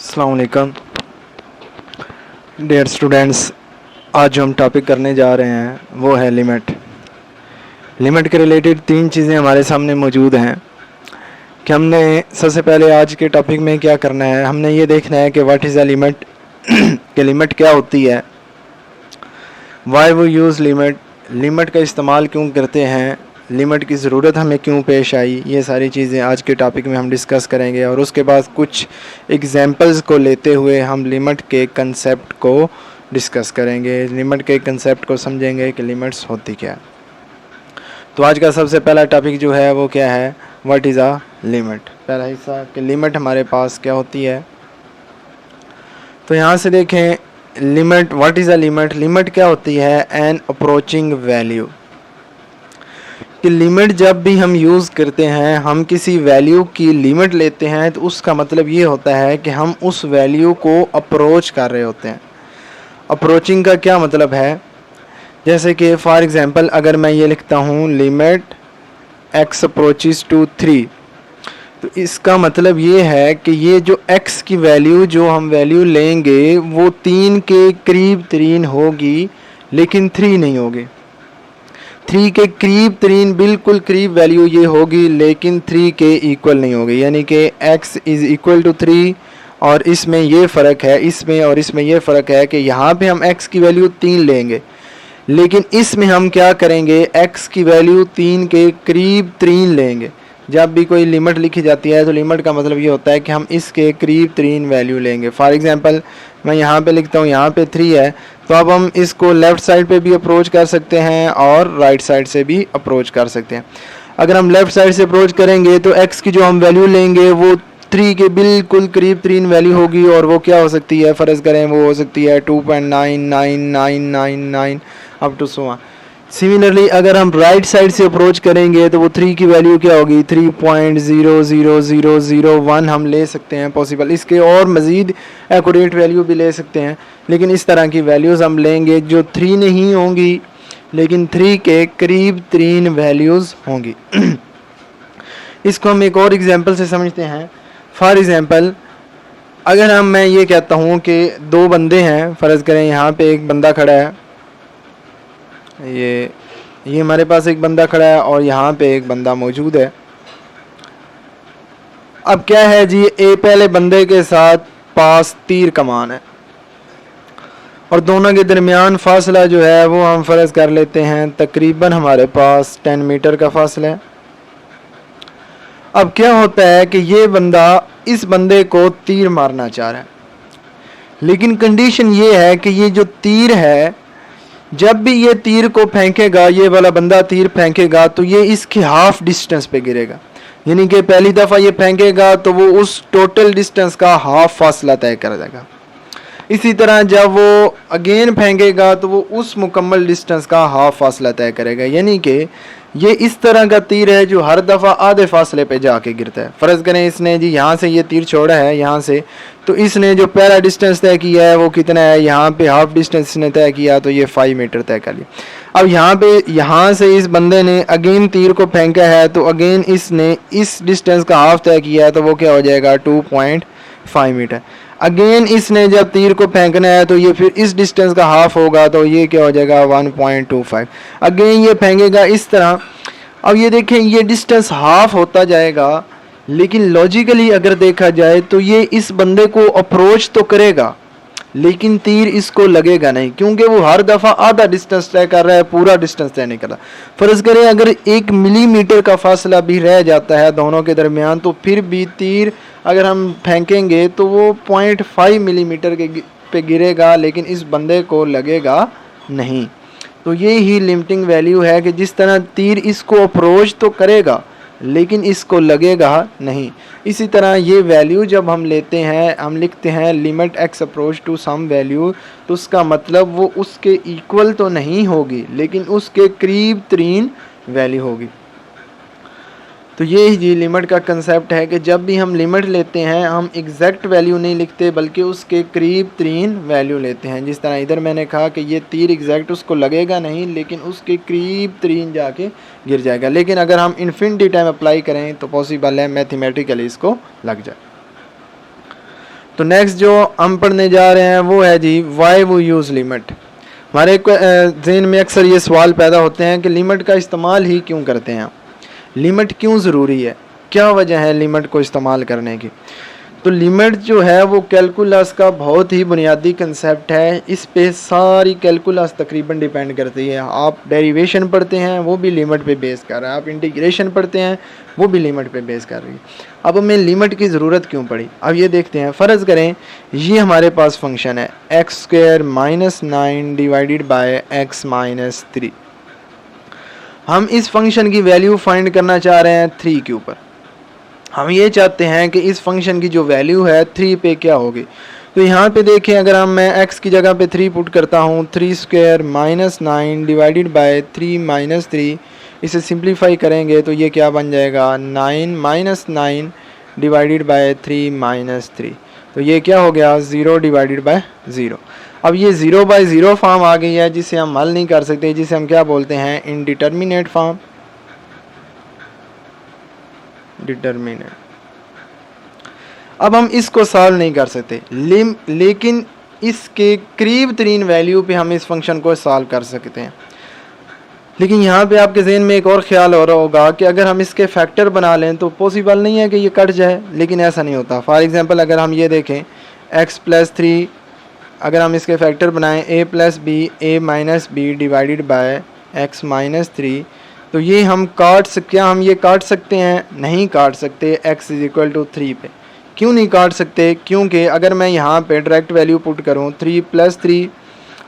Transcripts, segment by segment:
अस्सलाम वालेकुम dear students. आज जो हम टॉपिक करने जा रहे हैं वो है लिमिट। लिमिट के रिलेटेड तीन चीज़ें हमारे सामने मौजूद हैं कि हमने सबसे पहले आज के टॉपिक में क्या करना है। हमने ये देखना है कि व्हाट इज़ द लिमिट कि लिमिट क्या होती है, वाई वो यूज़ लिमिट, लिमिट का इस्तेमाल क्यों करते हैं, लिमिट की ज़रूरत हमें क्यों पेश आई। ये सारी चीज़ें आज के टॉपिक में हम डिस्कस करेंगे और उसके बाद कुछ एग्जांपल्स को लेते हुए हम लिमिट के कंसेप्ट को डिस्कस करेंगे, लिमिट के कंसेप्ट को समझेंगे कि लिमिट्स होती क्या है। तो आज का सबसे पहला टॉपिक जो है वो क्या है, व्हाट इज़ अ लिमिट। पहला हिस्सा कि लिमिट हमारे पास क्या होती है। तो यहाँ से देखें limit, what is a limit. Limit क्या होती है, एन अप्रोचिंग वैल्यू। कि लिमिट जब भी हम यूज़ करते हैं, हम किसी वैल्यू की लिमिट लेते हैं तो उसका मतलब ये होता है कि हम उस वैल्यू को अप्रोच कर रहे होते हैं। अप्रोचिंग का क्या मतलब है, जैसे कि फॉर एग्ज़ाम्पल अगर मैं ये लिखता हूँ लिमिट x अप्रोचेस टू 3, तो इसका मतलब ये है कि ये जो x की वैल्यू जो हम वैल्यू लेंगे वो 3 के करीब तरीन होगी लेकिन 3 नहीं होगी। 3 के करीब तरीन बिल्कुल करीब वैल्यू ये होगी लेकिन 3 के इक्वल नहीं होगी। यानी कि x इज़ इक्वल टू 3 और इसमें ये फ़र्क है, इसमें और इसमें ये फ़र्क है कि यहाँ पे हम x की वैल्यू 3 लेंगे लेकिन इसमें हम क्या करेंगे, x की वैल्यू 3 के करीब 3 लेंगे। जब भी कोई लिमिट लिखी जाती है तो लिमिट का मतलब ये होता है कि हम इसके करीब 3 वैल्यू लेंगे। फॉर एग्जांपल मैं यहाँ पे लिखता हूँ, यहाँ पे 3 है तो अब हम इसको लेफ़्ट साइड पे भी अप्रोच कर सकते हैं और राइट साइड से भी अप्रोच कर सकते हैं। अगर हम लेफ़्ट साइड से अप्रोच करेंगे तो x की जो हम वैल्यू लेंगे वो 3 के बिल्कुल करीब 3 वैल्यू होगी और वो क्या हो सकती है, फ़र्ज़ करें वो हो सकती है 2.9999 up to so on. Similarly अगर हम राइट साइड से अप्रोच करेंगे तो वो 3 की वैल्यू क्या होगी, 3.00001 हम ले सकते हैं पॉसिबल। इसके और मज़ीद एक्यूरेट वैल्यू भी ले सकते हैं लेकिन इस तरह की वैल्यूज़ हम लेंगे जो 3 नहीं होंगी लेकिन 3 के करीब 3 वैल्यूज़ होंगी। इसको हम एक और एग्जांपल से समझते हैं। फॉर एग्जांपल अगर मैं ये कहता हूँ कि दो बंदे हैं, फ़र्ज़ करें यहाँ पे एक बंदा खड़ा है, ये हमारे पास एक बंदा खड़ा है और यहाँ पे एक बंदा मौजूद है। अब क्या है जी, पहले बंदे के साथ पास तीर कमान है और दोनों के दरमियान फासला जो है वो हम फ़र्ज़ कर लेते हैं तकरीबन हमारे पास 10 मीटर का फासला है। अब क्या होता है कि ये बंदा इस बंदे को तीर मारना चाह रहा है लेकिन कंडीशन ये है कि ये जो तीर है जब भी ये तीर को फेंकेगा, ये वाला बंदा तीर फेंकेगा तो ये इसके हाफ डिस्टेंस पे गिरेगा। यानी कि पहली दफ़ा ये फेंकेगा तो वो उस टोटल डिस्टेंस का हाफ फासला तय कर देगा। इसी तरह जब वो अगेन फेंकेगा तो वो उस मुकम्मल डिस्टेंस का हाफ फासला तय करेगा। यानी कि ये इस तरह का तीर है जो हर दफ़ा आधे फासले पे जाके गिरता है। फ़र्ज़ करें इसने जी यहाँ से ये तीर छोड़ा है यहाँ से, तो इसने जो पहला डिस्टेंस तय किया है वो कितना है, यहाँ पे हाफ डिस्टेंस इसने तय किया तो ये 5 मीटर तय कर लिया। अब यहाँ से इस बंदे ने अगेन तीर को फेंका है तो अगेन इसने इस डिस्टेंस का हाफ तय किया है तो वो क्या हो जाएगा 2.5 मीटर। अगेन इसने जब तीर को फेंकना है तो ये फिर इस डिस्टेंस का हाफ होगा तो ये क्या हो जाएगा 1.25। अगेन ये फेंकेगा इस तरह। अब ये देखें ये डिस्टेंस हाफ होता जाएगा लेकिन लॉजिकली अगर देखा जाए तो ये इस बंदे को अप्रोच तो करेगा लेकिन तीर इसको लगेगा नहीं क्योंकि वो हर दफ़ा आधा डिस्टेंस तय कर रहा है, पूरा डिस्टेंस तय नहीं कर रहा। फ़र्ज़ करें अगर 1 मिलीमीटर का फासला भी रह जाता है दोनों के दरमियान तो फिर भी तीर अगर हम फेंकेंगे तो वो 0.5 मिलीमीटर के पे गिरेगा लेकिन इस बंदे को लगेगा नहीं। तो ये ही लिमिटिंग वैल्यू है कि जिस तरह तीर इसको अप्रोच तो करेगा लेकिन इसको लगेगा नहीं। इसी तरह ये वैल्यू जब हम लेते हैं, हम लिखते हैं limit x approach to some value, तो उसका मतलब वो उसके इक्वल तो नहीं होगी लेकिन उसके करीब तरीन वैल्यू होगी। तो ये ही लिमिट का कंसेप्ट है कि जब भी हम लिमिट लेते हैं हम एग्जैक्ट वैल्यू नहीं लिखते बल्कि उसके करीब तरीन वैल्यू लेते हैं। जिस तरह इधर मैंने कहा कि ये तीर एग्जैक्ट उसको लगेगा नहीं लेकिन उसके करीब तरीन जाके गिर जाएगा। लेकिन अगर हम इन्फिनिटी टाइम अप्लाई करें तो पॉसिबल है मैथमेटिकली इसको लग जाए। तो नेक्स्ट जो हम पढ़ने जा रहे हैं वो है जी वाई वी यूज़ लिमिट। हमारे ज़हन में अक्सर ये सवाल पैदा होते हैं कि लिमिट का इस्तेमाल ही क्यों करते हैं, लिमिट क्यों ज़रूरी है, क्या वजह है लिमिट को इस्तेमाल करने की। तो लिमिट जो है वो कैलकुलस का बहुत ही बुनियादी कंसेप्ट है, इस पे सारी कैलकुलस तकरीबन डिपेंड करती है। आप डेरिवेशन पढ़ते हैं वो भी लिमिट पे बेस कर रहा है, आप इंटीग्रेशन पढ़ते हैं वो भी लिमिट पे बेस कर रही है। अब हमें लिमिट की ज़रूरत क्यों पड़ी, अब ये देखते हैं। फ़र्ज़ करें ये हमारे पास फंक्शन है x² - 9 डिवाइडेड बाय x - 3। हम इस फंक्शन की वैल्यू फाइंड करना चाह रहे हैं 3 के ऊपर। हम ये चाहते हैं कि इस फंक्शन की जो वैल्यू है 3 पे क्या होगी। तो यहाँ पे देखें, अगर हम मैं x की जगह पे 3 पुट करता हूँ, 3² - 9 डिवाइडेड बाय 3 - 3, इसे सिंप्लीफाई करेंगे तो ये क्या बन जाएगा 9 - 9 डिवाइडेड बाय 3 - 3। तो ये क्या हो गया 0 डिवाइडेड बाय 0। अब ये 0 बाय 0 फॉर्म आ गई है जिसे हम हल नहीं कर सकते, जिसे हम क्या बोलते हैं इनडिटर्मिनेट फॉर्म, डिटर्मिनेट। अब हम इसको सॉल्व नहीं कर सकते, लेकिन इसके करीब तरीन वैल्यू पे हम इस फंक्शन को सॉल्व कर सकते हैं। लेकिन यहाँ पे आपके ज़हन में एक और ख्याल हो रहा होगा कि अगर हम इसके फैक्टर बना लें तो पॉसिबल नहीं है कि ये कट जाए, लेकिन ऐसा नहीं होता। फॉर एग्जांपल अगर हम ये देखें x+3, अगर हम इसके फैक्टर बनाएं a+b डिवाइडेड बाय x - 3, तो ये हम क्या हम ये काट सकते हैं, नहीं काट सकते x = 3 पे। क्यों नहीं काट सकते, क्योंकि अगर मैं यहाँ पे डायरेक्ट वैल्यू पुट करूँ 3+3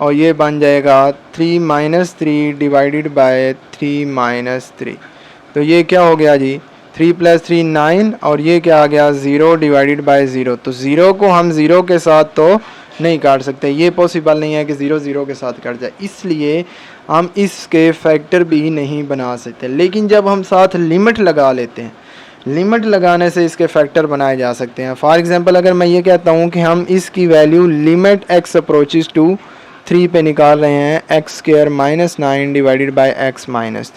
और ये बन जाएगा 3 - 3 डिवाइडेड बाय 3 - 3, तो ये क्या हो गया जी 3+3 9 और ये क्या आ गया 0 डिवाइडेड बाय 0। तो 0 को हम 0 के साथ तो नहीं काट सकते, ये पॉसिबल नहीं है कि 0 0 के साथ कट जाए, इसलिए हम इसके फैक्टर भी नहीं बना सकते। लेकिन जब हम साथ लिमिट लगा लेते हैं, लिमिट लगाने से इसके फैक्टर बनाए जा सकते हैं। फॉर एग्जांपल अगर मैं ये कहता हूँ कि हम इसकी value limit x approaches to 3 पे निकाल रहे हैं x² - 9 डिवाइडेड बाय x - 3।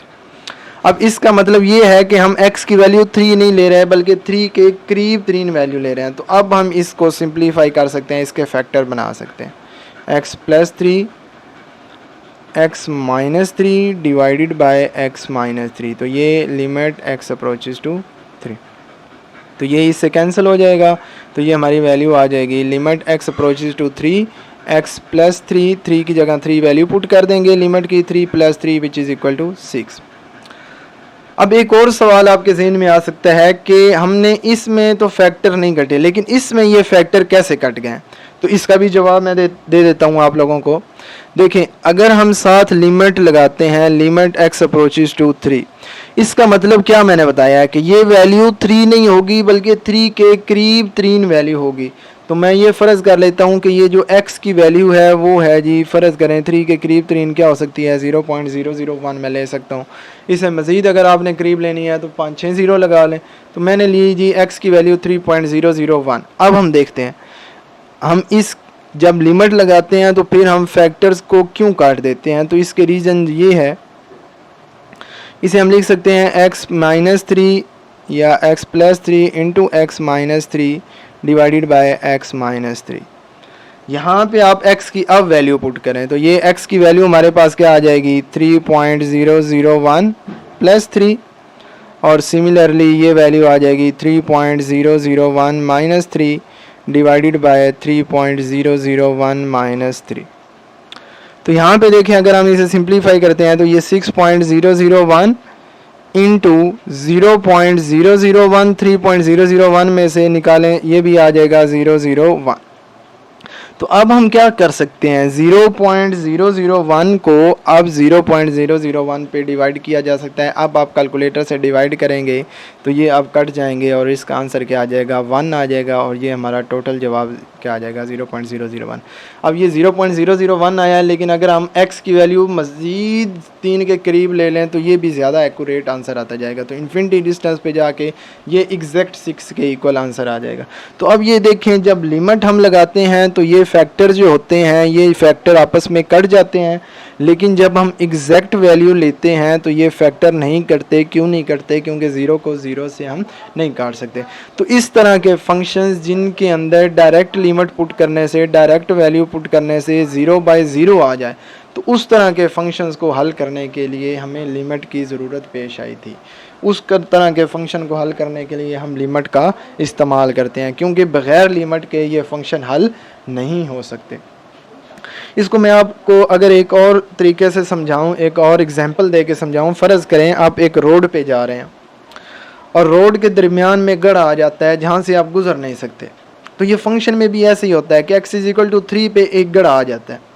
अब इसका मतलब ये है कि हम x की वैल्यू 3 नहीं ले रहे हैं बल्कि 3 के करीब तरीन वैल्यू ले रहे हैं। तो अब हम इसको सिंप्लीफाई कर सकते हैं, इसके फैक्टर बना सकते हैं x+3 x - 3 divided by x - 3। तो ये लिमिट x अप्रोचेस टू 3, तो ये इससे कैंसिल हो जाएगा, तो ये हमारी वैल्यू आ जाएगी limit x approaches to 3 x+3, 3 की जगह 3 वैल्यू पुट कर देंगे लिमिट की 3+3 विच इज़ इक्वल टू 6। अब एक और सवाल आपके ज़हन में आ सकता है कि हमने इसमें तो फैक्टर नहीं कटे, लेकिन इसमें ये फैक्टर कैसे कट गए। तो इसका भी जवाब मैं दे देता हूँ आप लोगों को। देखें, अगर हम साथ लिमिट लगाते हैं लिमिट x अप्रोचेस टू 3, इसका मतलब क्या मैंने बताया है कि ये वैल्यू 3 नहीं होगी बल्कि 3 के करीब 3 वैल्यू होगी। तो मैं ये फ़र्ज़ कर लेता हूँ कि ये जो x की वैल्यू है वो है जी, फ़र्ज़ करें 3 के करीब 3 क्या हो सकती है 0.001 मैं ले सकता हूँ। इसे मज़ीद अगर आपने करीब लेनी है तो 5-6 0 लगा लें। तो मैंने ली जी x की वैल्यू 3.001। अब हम देखते हैं, हम इस जब लिमिट लगाते हैं तो फिर हम फैक्टर्स को क्यों काट देते हैं। तो इसके रीज़न ये है, इसे हम लिख सकते हैं x - 3 या x+3 into x - 3 divided by x - 3। यहाँ पे आप x की अब वैल्यू पुट करें तो ये x की वैल्यू हमारे पास क्या आ जाएगी 3.001 प्लस 3, और सिमिलरली ये वैल्यू आ जाएगी 3.001 माइनस 3 डिवाइडेड बाय 3.001 माइनस 3। तो यहाँ पे देखें, अगर हम इसे सिंप्लीफाई करते हैं तो ये 6.001 इंटू 0.001 3.001 में से निकालें, ये भी आ जाएगा 001। तो अब हम क्या कर सकते हैं, 0.001 को अब 0.001 पे डिवाइड किया जा सकता है। अब आप कैलकुलेटर से डिवाइड करेंगे तो ये अब कट जाएंगे और इसका आंसर क्या आ जाएगा 1 आ जाएगा, और ये हमारा टोटल जवाब क्या आ जाएगा 0.001। अब ये 0.001 आया है, लेकिन अगर हम x की वैल्यू मज़ीद 3 के करीब ले लें तो ये भी ज़्यादा एक्यूरेट आंसर आता जाएगा। तो इन्फिनिटी डिस्टेंस पे जाके ये एग्जैक्ट 6 के इक्वल आंसर आ जाएगा। तो अब ये देखें, जब लिमिट हम लगाते हैं तो ये फैक्टर जो होते हैं ये फैक्टर आपस में कट जाते हैं, लेकिन जब हम एग्जैक्ट वैल्यू लेते हैं तो ये फैक्टर नहीं कटते। क्यों नहीं कटते? क्योंकि ज़ीरो को ज़ीरो से हम नहीं काट सकते। तो इस तरह के फंक्शंस जिनके अंदर डायरेक्ट लिमिट पुट करने से, डायरेक्ट वैल्यू पुट करने से 0/0 आ जाए, तो उस तरह के फंक्शंस को हल करने के लिए हमें लिमिट की ज़रूरत पेश आई थी। उस तरह के फंक्शन को हल करने के लिए हम लिमिट का इस्तेमाल करते हैं, क्योंकि बग़ैर लिमिट के ये फंक्शन हल नहीं हो सकते। इसको मैं आपको अगर एक और तरीके से समझाऊं, एक और एग्जांपल दे के समझाऊं। फ़र्ज़ करें आप एक रोड पे जा रहे हैं और रोड के दरमियान में गढ़ आ जाता है जहाँ से आप गुजर नहीं सकते। तो ये फंक्शन में भी ऐसे ही होता है कि x=3 पे एक गढ़ आ जाता है।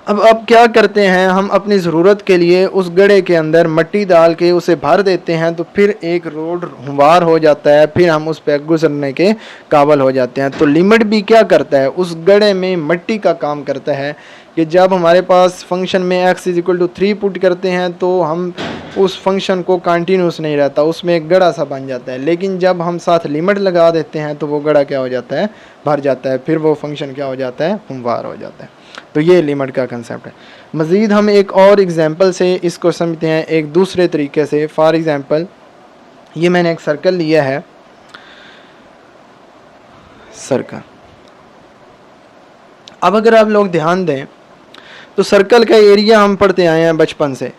अब क्या करते हैं, हम अपनी ज़रूरत के लिए उस गड्ढे के अंदर मिट्टी डाल के उसे भर देते हैं, तो फिर एक रोड हमवार हो जाता है, फिर हम उस पर गुजरने के काबिल हो जाते हैं। तो लिमिट भी क्या करता है, उस गड्ढे में मिट्टी का काम करता है कि जब हमारे पास फंक्शन में x=3 पुट करते हैं तो हम उस फंक्शन को कंटिन्यूस नहीं रहता, उसमें एक गड्ढा सा बन जाता है। लेकिन जब हम साथ लिमिट लगा देते हैं तो वो गड्ढा क्या हो जाता है, भर जाता है, फिर वो फंक्शन क्या हो जाता है, हमवार हो जाता है। तो ये लिमिट का कंसेप्ट है। मज़ीद हम एक और एग्जांपल से इसको समझते हैं, एक दूसरे तरीके से। फॉर एग्जांपल ये मैंने एक सर्कल लिया है, सर्कल। अब अगर आप लोग ध्यान दें तो सर्कल का एरिया हम पढ़ते आए हैं बचपन से,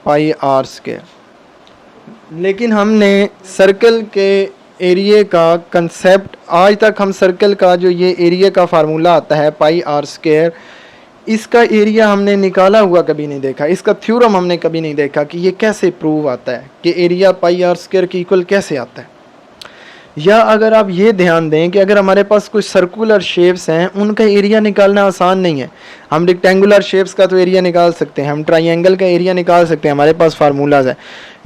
πr²। लेकिन हमने सर्कल के एरिया का कंसेप्ट, आज तक हम सर्कल का जो ये एरिया का फार्मूला आता है πr², इसका एरिया हमने निकाला हुआ कभी नहीं देखा, इसका थ्योरम हमने कभी नहीं देखा कि ये कैसे प्रूव आता है कि एरिया πr² के इक्वल कैसे आता है। या अगर आप ये ध्यान दें कि अगर हमारे पास कुछ सर्कुलर शेप्स हैं, उनका एरिया निकालना आसान नहीं है। हम रेक्टेंगुलर शेप्स का तो एरिया निकाल सकते हैं, हम ट्राइंगल का एरिया निकाल सकते हैं, हमारे पास फार्मूलाज है।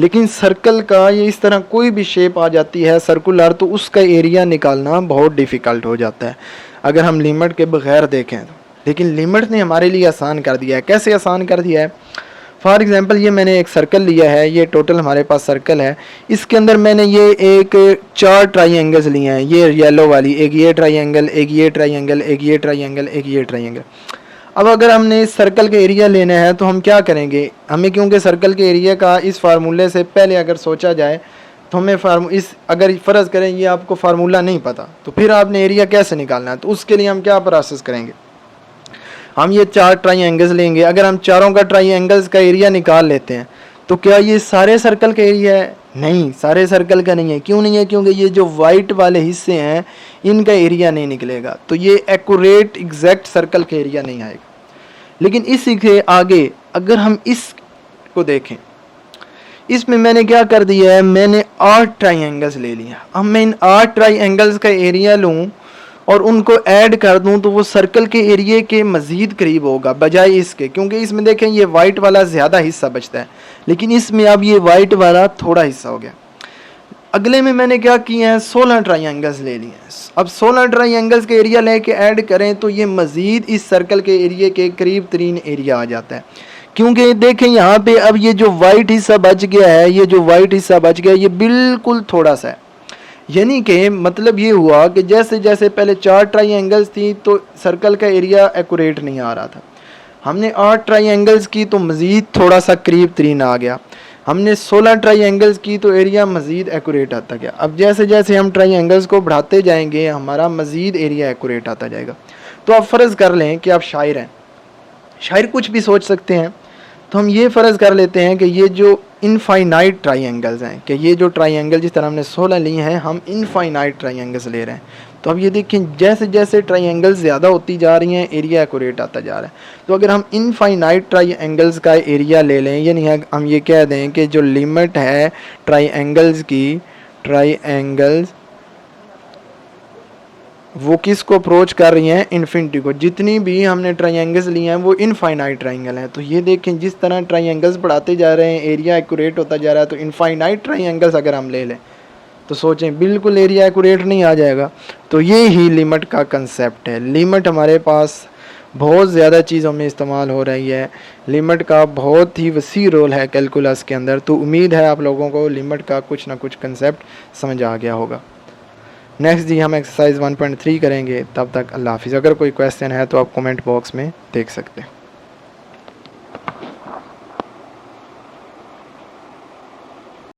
लेकिन सर्कल का ये इस तरह कोई भी शेप आ जाती है सर्कुलर, तो उसका एरिया निकालना बहुत डिफ़िकल्ट हो जाता है अगर हम लिमिट के बगैर देखें तो। लेकिन लिमिट ने हमारे लिए आसान कर दिया है। कैसे आसान कर दिया है? फॉर एग्जांपल ये मैंने एक सर्कल लिया है, ये टोटल हमारे पास सर्कल है, इसके अंदर मैंने ये एक 4 ट्राइंगल्स लिए हैं, ये येलो वाली, एक ये ट्राइंगल, एक ये ट्राइंगल, एक ये ट्राइंगल, एक ये ट्राइंगल। अब अगर हमने इस सर्कल का एरिया लेना है तो हम क्या करेंगे, हमें क्योंकि सर्कल के एरिया का इस फार्मूले से पहले अगर सोचा जाए तो हमें अगर फ़र्ज़ करें ये आपको फार्मूला नहीं पता तो फिर आपने एरिया कैसे निकालना है। तो उसके लिए हम क्या प्रोसेस करेंगे, हम ये 4 ट्राइंगल्स लेंगे। अगर हम चारों का ट्राइंगल्स का एरिया निकाल लेते हैं तो क्या ये सारे सर्कल का एरिया है? नहीं, सारे सर्कल का नहीं है। क्यों नहीं है? क्योंकि ये जो वाइट वाले हिस्से हैं इनका एरिया नहीं निकलेगा, तो ये एक्यूरेट एग्जैक्ट सर्कल का एरिया नहीं आएगा। लेकिन इसी के आगे अगर हम इसको देखें, इसमें मैंने क्या कर दिया है, मैंने 8 ट्राइंगल्स ले लिया। अब मैं इन 8 ट्राइंगल्स का एरिया लूँ और उनको ऐड कर दूं तो वो सर्कल के एरिया के मज़ीद करीब होगा बजाय इसके, क्योंकि इसमें देखें ये वाइट वाला ज़्यादा हिस्सा बचता है, लेकिन इसमें अब ये वाइट वाला थोड़ा हिस्सा हो गया। अगले में मैंने क्या किया है, 16 ट्राइंगल्स ले लिए हैं। अब 16 ट्राइंगल्स के एरिया लेके ऐड करें तो ये मज़ीद इस सर्कल के एरिया के करीब तरीन एरिया आ जाता है। क्योंकि देखें यहाँ पे अब ये जो वाइट हिस्सा बच गया है, ये जो वाइट हिस्सा बच गया ये बिल्कुल थोड़ा सा है। यानी कि मतलब ये हुआ कि जैसे जैसे पहले 4 ट्राइंगल्स थी तो सर्कल का एरिया एक्यूरेट नहीं आ रहा था, हमने 8 ट्राइंगल्स की तो मज़ीद थोड़ा सा करीब तरीन आ गया, हमने 16 ट्राइंगल्स की तो एरिया मज़ीद एक्यूरेट आता गया। अब जैसे जैसे हम ट्राइंगल्स को बढ़ाते जाएंगे हमारा मज़ीद एरिया एक्यूरेट आता जाएगा। तो आप फ़र्ज़ कर लें कि आप शायर हैं, शायर कुछ भी सोच सकते हैं, तो हम ये फ़र्ज़ कर लेते हैं कि ये जो इनफाइनाइट ट्राइंगल्स हैं, कि ये जो ट्राइंगल जिस तरह हमने 16 लिए हैं हम इनफाइनाइट ट्राइंगल्स ले रहे हैं। तो अब ये देखें जैसे जैसे ट्राइंगल्स ज़्यादा होती जा रही हैं एरिया एक्यूरेट आता जा रहा है। तो अगर हम इनफाइनाइट ट्राइंगल्स का एरिया ले लें, यानी हम ये कह दें कि जो लिमिट है ट्राइंगल्स की, ट्राइंगल्स वो किस को अप्रोच कर रही हैं, इन्फिनिटी को। जितनी भी हमने ट्राइंगल्स लिए हैं वो इनफाइनाइट ट्राइंगल हैं। तो ये देखें जिस तरह ट्राइंगल्स बढ़ाते जा रहे हैं एरिया एक्यूरेट होता जा रहा है। तो इनफाइनाइट ट्राइंगल्स अगर हम ले लें तो सोचें बिल्कुल एरिया एक्यूरेट नहीं आ जाएगा। तो ये ही लिमिट का कंसेप्ट है। लिमिट हमारे पास बहुत ज़्यादा चीज़ों में इस्तेमाल हो रही है। लिमिट का बहुत ही वसी रोल है कैलकुलस के अंदर। तो उम्मीद है आप लोगों को लिमिट का कुछ ना कुछ कंसेप्ट समझ आ गया होगा। नेक्स्ट जी हम एक्सरसाइज 1.3 करेंगे। तब तक अल्लाह हाफिज़। अगर कोई क्वेश्चन है तो आप कमेंट बॉक्स में देख सकते हैं।